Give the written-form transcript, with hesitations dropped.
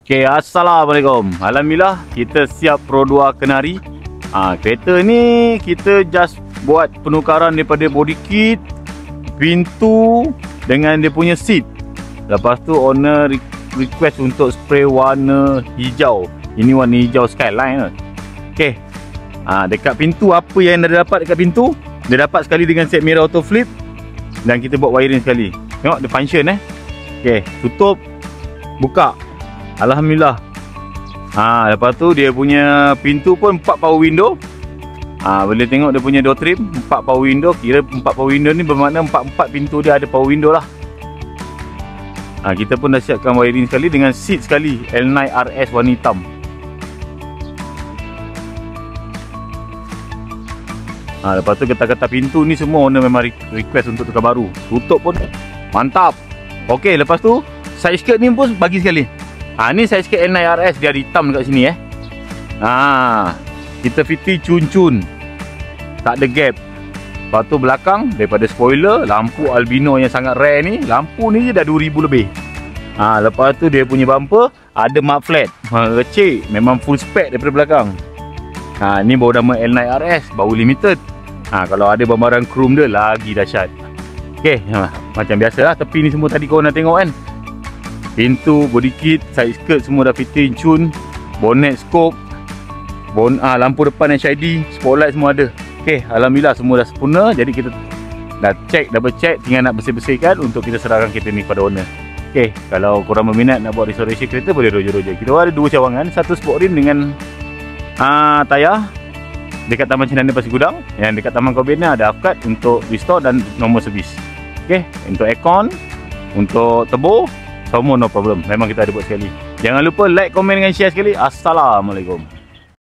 Okay, Assalamualaikum. Alhamdulillah kita siap Pro 2 Kenari. Kereta ni kita just buat penukaran daripada body kit, pintu dengan dia punya seat. Lepas tu owner request untuk spray warna hijau. Ini warna hijau Skyline. Okay, dekat pintu apa yang dah dapat dekat pintu? Dia dapat sekali dengan set mirror auto flip. Dan kita buat wiring sekali. Tengok dia function Okay, tutup, buka. Alhamdulillah. Lepas tu dia punya pintu pun 4 power window. Boleh tengok dia punya door trim 4 power window. Kira 4 power window ni bermakna 4 pintu dia ada power window lah. Kita pun dah siapkan wiring sekali dengan seat sekali L9 RS warna hitam. Lepas tu getah-getah pintu ni semua owner memang request untuk tukar baru. Tutup pun mantap. Okey, lepas tu side skirt ni pun bagi sekali. Ni side skirt L9 RS dia ada hitam dekat sini kita fitting cun-cun. Tak ada gap. Lepas tu belakang daripada spoiler, lampu albino yang sangat rare ni, lampu ni je dah 2000 lebih. Lepas tu dia punya bumper ada mud flat. Kecil, memang full spec daripada belakang. Ni baru nama L9 RS, baru limited. Kalau ada barang chrome dia lagi dahsyat. Okey, macam biasalah tepi ni semua tadi kau nak tengok kan. Pintu, body kit, side skirt semua dah fitting cun. Bonnet scope, lampu depan HID, spotlight semua ada. Okey, alhamdulillah semua dah sempurna. Jadi kita dah check, double check, tinggal nak bersih-bersihkan untuk kita serahkan kereta ni kepada owner. Okey, kalau korang berminat nak buat restoration kereta boleh roja-roja. Kita ada 2 cawangan, satu sport rim dengan tayar dekat Taman Cendana Pasir Gudang. Yang dekat Taman Kobina ada Afkat untuk restore dan normal service. Okey, untuk aircon, untuk turbo semua no problem. Memang kita ada buat sekali. Jangan lupa like, komen dengan share sekali. Assalamualaikum.